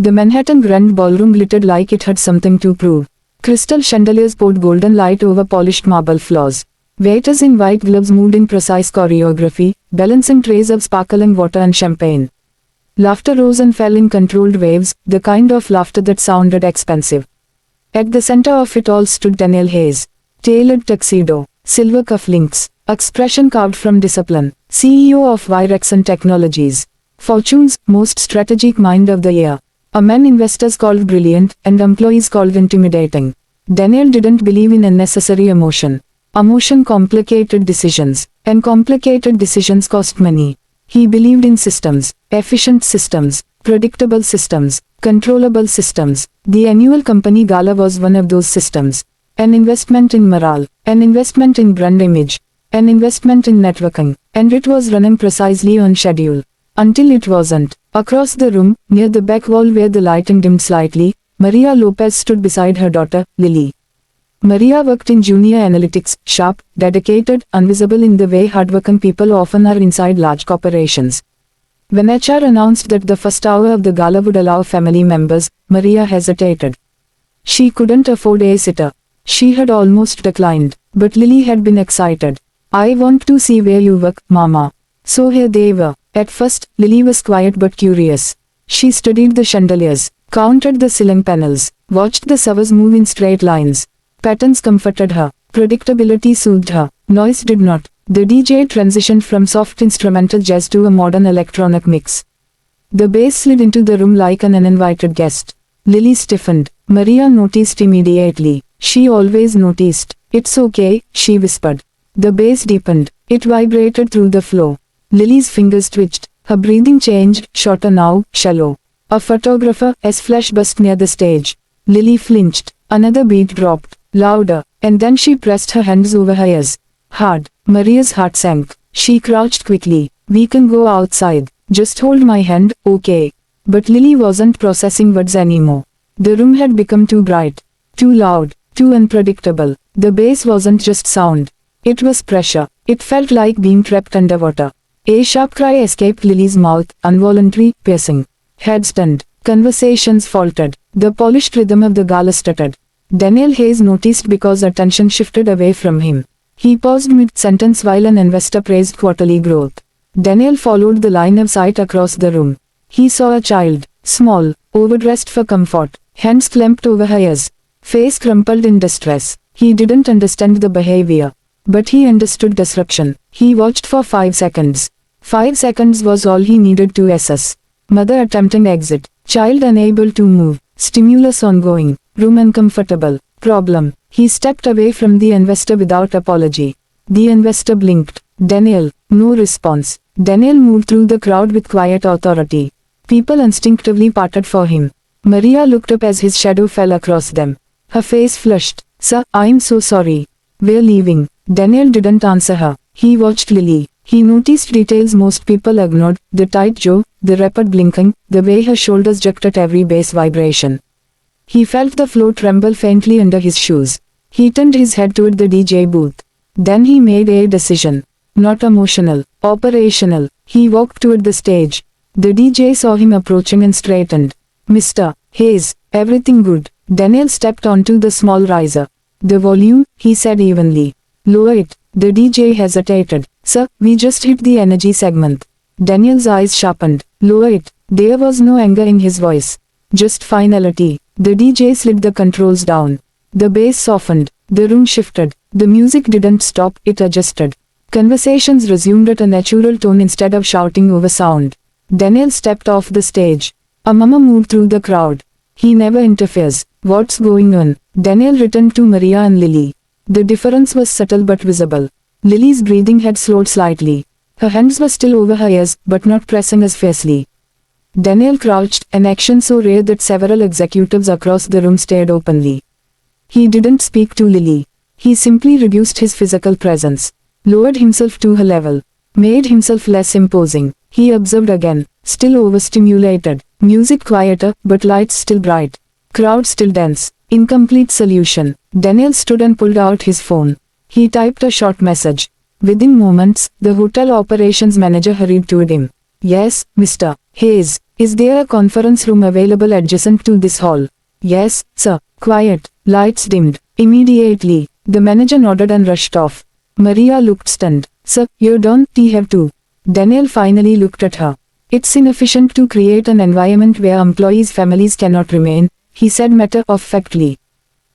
The Manhattan Grand Ballroom glittered like it had something to prove. Crystal chandeliers poured golden light over polished marble floors. Waiters in white gloves moved in precise choreography, balancing trays of sparkling water and champagne. Laughter rose and fell in controlled waves, the kind of laughter that sounded expensive. At the center of it all stood Daniel Hayes. Tailored tuxedo, silver cufflinks, expression carved from discipline, CEO of Virexon Technologies. Fortune's most strategic mind of the year. A man investors called brilliant, and employees called intimidating. Daniel didn't believe in unnecessary emotion. Emotion complicated decisions, and complicated decisions cost money. He believed in systems, efficient systems, predictable systems, controllable systems. The annual company gala was one of those systems. An investment in morale, an investment in brand image, an investment in networking, and it was running precisely on schedule. Until it wasn't. Across the room, near the back wall where the lighting dimmed slightly, Maria Lopez stood beside her daughter, Lily. Maria worked in junior analytics, sharp, dedicated, invisible in the way hardworking people often are inside large corporations. When HR announced that the first hour of the gala would allow family members, Maria hesitated. She couldn't afford a sitter. She had almost declined, but Lily had been excited. "I want to see where you work, Mama." So here they were. At first, Lily was quiet but curious. She studied the chandeliers, counted the ceiling panels, watched the servers move in straight lines. Patterns comforted her. Predictability soothed her. Noise did not. The DJ transitioned from soft instrumental jazz to a modern electronic mix. The bass slid into the room like an uninvited guest. Lily stiffened. Maria noticed immediately. She always noticed. "It's okay," she whispered. The bass deepened. It vibrated through the floor. Lily's fingers twitched. Her breathing changed, shorter now, shallow. A photographer, as flash burst near the stage. Lily flinched. Another beat dropped. Louder. And then she pressed her hands over her ears. Hard. Maria's heart sank. She crouched quickly. "We can go outside. Just hold my hand, okay?" But Lily wasn't processing words anymore. The room had become too bright. Too loud. Too unpredictable. The bass wasn't just sound. It was pressure. It felt like being trapped underwater. A sharp cry escaped Lily's mouth, involuntary, piercing. Head stunned. Conversations faltered. The polished rhythm of the gala stuttered. Daniel Hayes noticed because attention shifted away from him. He paused mid-sentence while an investor praised quarterly growth. Daniel followed the line of sight across the room. He saw a child, small, overdressed for comfort, hands clamped over her ears, face crumpled in distress. He didn't understand the behavior, but he understood disruption. He watched for 5 seconds. 5 seconds was all he needed to assess. Mother attempting exit, child unable to move, stimulus ongoing, room uncomfortable, problem. He stepped away from the investor without apology. The investor blinked. Daniel, no response. Daniel moved through the crowd with quiet authority. People instinctively parted for him. Maria looked up as his shadow fell across them. Her face flushed. "Sir, I'm so sorry. We're leaving." Daniel didn't answer her. He watched Lily. He noticed details most people ignored, the tight jaw, the rapid blinking, the way her shoulders jerked at every bass vibration. He felt the floor tremble faintly under his shoes. He turned his head toward the DJ booth. Then he made a decision. Not emotional, operational. He walked toward the stage. The DJ saw him approaching and straightened. "Mr. Hayes, everything good?" Daniel stepped onto the small riser. "The volume," he said evenly. "Lower it." The DJ hesitated. "Sir, we just hit the energy segment." Daniel's eyes sharpened. "Lower it." There was no anger in his voice. Just finality. The DJ slid the controls down. The bass softened. The room shifted. The music didn't stop, it adjusted. Conversations resumed at a natural tone instead of shouting over sound. Daniel stepped off the stage. A murmur moved through the crowd. "He never interferes. What's going on?" Daniel returned to Maria and Lily. The difference was subtle but visible. Lily's breathing had slowed slightly. Her hands were still over her ears, but not pressing as fiercely. Daniel crouched, an action so rare that several executives across the room stared openly. He didn't speak to Lily. He simply reduced his physical presence, lowered himself to her level, made himself less imposing. He observed again, still overstimulated, music quieter, but lights still bright, crowd still dense. Incomplete solution. Daniel stood and pulled out his phone. He typed a short message. Within moments, the hotel operations manager hurried toward him. "Yes, Mr. Hayes, Is there a conference room available adjacent to this hall? Yes, sir. Quiet. Lights dimmed. Immediately, the manager nodded and rushed off. Maria looked stunned. Sir, you don't have to. Daniel finally looked at her. It's inefficient to create an environment where employees' families cannot remain, he said matter-of-factly.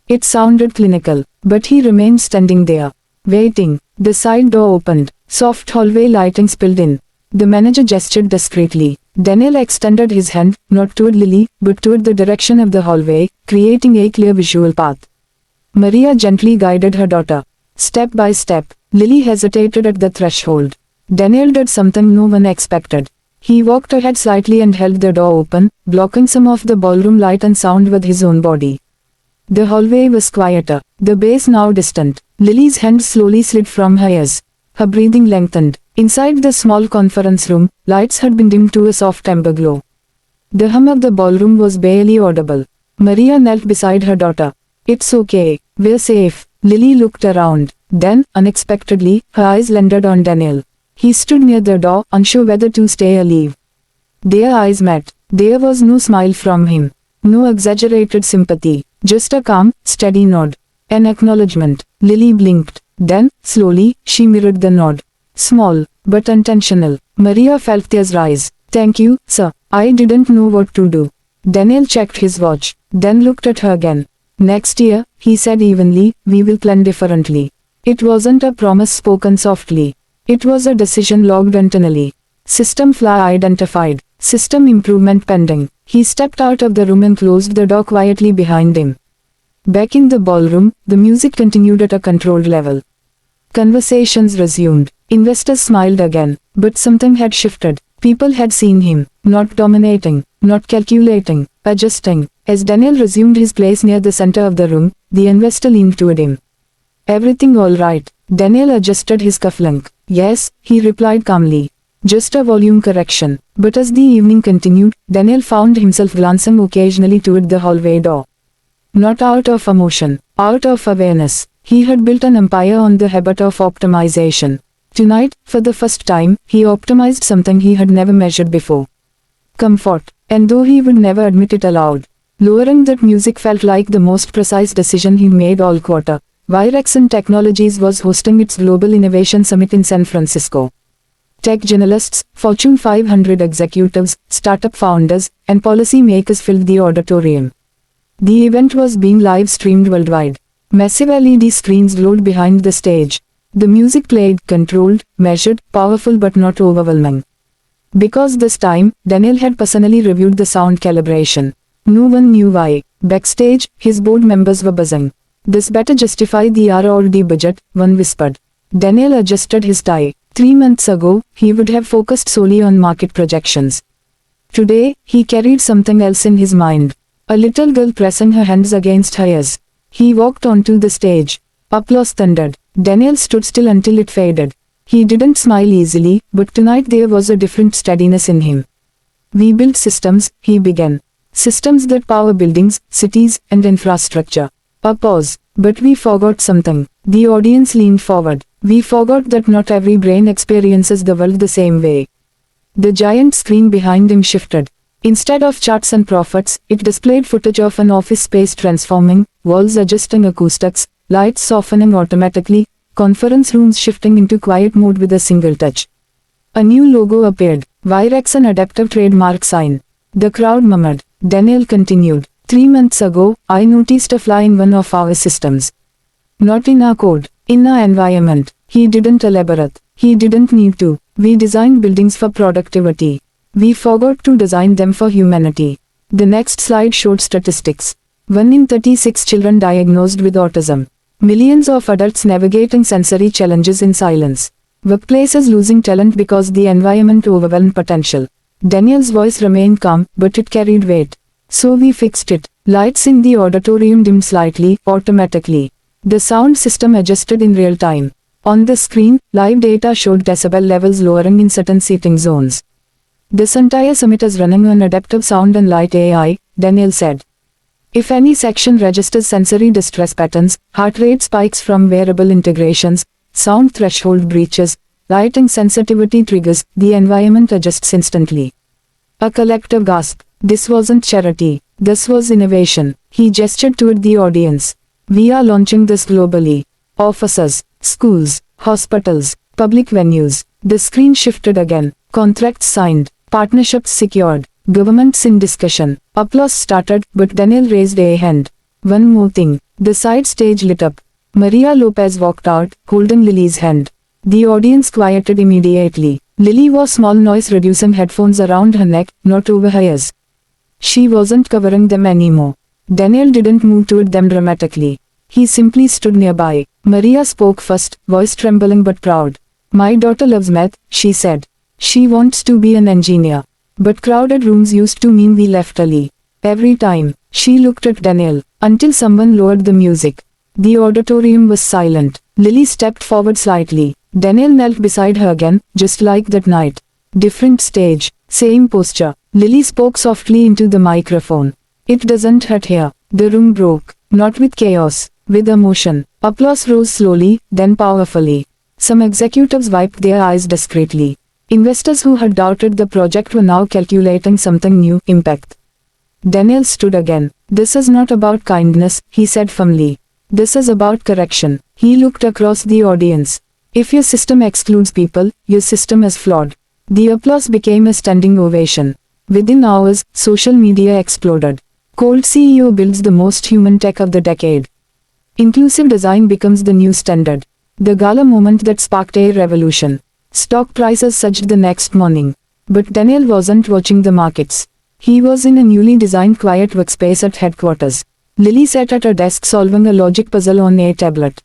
It sounded clinical, but he remained standing there, waiting. The side door opened. Soft hallway lighting spilled in. The manager gestured discreetly. Daniel extended his hand, not toward Lily, but toward the direction of the hallway, creating a clear visual path. Maria gently guided her daughter. Step by step, Lily hesitated at the threshold. Daniel did something no one expected. He walked ahead slightly and held the door open, blocking some of the ballroom light and sound with his own body. The hallway was quieter, the bass now distant. Lily's hand slowly slid from her ears. Her breathing lengthened. Inside the small conference room, lights had been dimmed to a soft amber glow. The hum of the ballroom was barely audible. Maria knelt beside her daughter. It's okay, we're safe. Lily looked around. Then, unexpectedly, her eyes landed on Daniel. He stood near the door, unsure whether to stay or leave. Their eyes met. There was no smile from him. No exaggerated sympathy. Just a calm, steady nod. An acknowledgement. Lily blinked. Then, slowly, she mirrored the nod. Small, but intentional. Maria felt tears rise. Thank you, sir. I didn't know what to do. Daniel checked his watch, then looked at her again. Next year, he said evenly, we will plan differently. It wasn't a promise spoken softly. It was a decision logged internally. System flaw identified. System improvement pending. He stepped out of the room and closed the door quietly behind him. Back in the ballroom, the music continued at a controlled level. Conversations resumed. Investors smiled again, but something had shifted. People had seen him, not dominating, not calculating, adjusting. As Daniel resumed his place near the center of the room, the investor leaned toward him. Everything all right? Daniel adjusted his cufflink. Yes, he replied calmly. Just a volume correction. But as the evening continued, Daniel found himself glancing occasionally toward the hallway door. Not out of emotion, out of awareness. He had built an empire on the habit of optimization. Tonight, for the first time, he optimized something he had never measured before. Comfort. And though he would never admit it aloud, lowering that music felt like the most precise decision he made all quarter. Virexon Technologies was hosting its Global Innovation Summit in San Francisco. Tech journalists, Fortune 500 executives, startup founders, and policy makers filled the auditorium. The event was being live-streamed worldwide. Massive LED screens glowed behind the stage. The music played, controlled, measured, powerful but not overwhelming. Because this time, Daniel had personally reviewed the sound calibration. No one knew why. Backstage, his board members were buzzing. This better justify the R&D budget, one whispered. Daniel adjusted his tie. 3 months ago, he would have focused solely on market projections. Today, he carried something else in his mind. A little girl pressing her hands against her ears. He walked onto the stage. Applause thundered. Daniel stood still until it faded. He didn't smile easily, but tonight there was a different steadiness in him. We built systems, he began. Systems that power buildings, cities, and infrastructure. A pause. But we forgot something. The audience leaned forward. We forgot that not every brain experiences the world the same way. The giant screen behind him shifted. Instead of charts and profits, it displayed footage of an office space transforming, walls adjusting acoustics, lights softening automatically, conference rooms shifting into quiet mode with a single touch. A new logo appeared, Virexon Adaptive trademark sign. The crowd murmured. Daniel continued. 3 months ago, I noticed a flaw in one of our systems. Not in our code, in our environment. He didn't elaborate. He didn't need to. We designed buildings for productivity. We forgot to design them for humanity. The next slide showed statistics. 1 in 36 children diagnosed with autism. Millions of adults navigating sensory challenges in silence. Workplaces losing talent because the environment overwhelmed potential. Daniel's voice remained calm, but it carried weight. So we fixed it. Lights in the auditorium dimmed slightly, automatically. The sound system adjusted in real time. On the screen, live data showed decibel levels lowering in certain seating zones. This entire summit is running on adaptive sound and light AI, Daniel said. If any section registers sensory distress patterns, heart rate spikes from wearable integrations, sound threshold breaches, lighting sensitivity triggers, the environment adjusts instantly. A collective gasp. This wasn't charity. This was innovation. He gestured toward the audience. We are launching this globally. Offices, schools, hospitals, public venues. The screen shifted again. Contracts signed. Partnerships secured. Governments in discussion. Applause started, but Daniel raised a hand. One more thing. The side stage lit up. Maria Lopez walked out, holding Lily's hand. The audience quieted immediately. Lily wore small noise-reducing headphones around her neck, not over her ears. She wasn't covering them anymore. Daniel didn't move toward them dramatically. He simply stood nearby. Maria spoke first, voice trembling but proud. My daughter loves math, she said. She wants to be an engineer. But crowded rooms used to mean we left early. Every time, she looked at Daniel, until someone lowered the music. The auditorium was silent. Lily stepped forward slightly. Daniel knelt beside her again, just like that night. Different stage, same posture. Lily spoke softly into the microphone. It doesn't hurt here. The room broke, not with chaos, with emotion. Applause rose slowly, then powerfully. Some executives wiped their eyes discreetly. Investors who had doubted the project were now calculating something new, impact. Daniel stood again. This is not about kindness, he said firmly. This is about correction. He looked across the audience. If your system excludes people, your system is flawed. The applause became a standing ovation. Within hours, social media exploded. Cold CEO builds the most human tech of the decade. Inclusive design becomes the new standard. The gala moment that sparked a revolution. Stock prices surged the next morning. But Daniel wasn't watching the markets. He was in a newly designed quiet workspace at headquarters. Lily sat at her desk solving a logic puzzle on a tablet.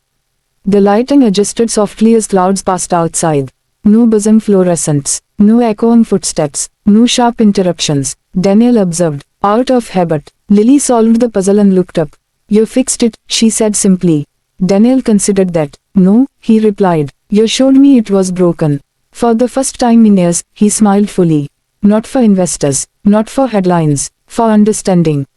The lighting adjusted softly as clouds passed outside. No buzzing fluorescents, no echoing footsteps, no sharp interruptions. Daniel observed. Out of habit, Lily solved the puzzle and looked up. You fixed it, she said simply. Daniel considered that. No, he replied. You showed me it was broken. For the first time in years, he smiled fully. Not for investors, not for headlines, for understanding.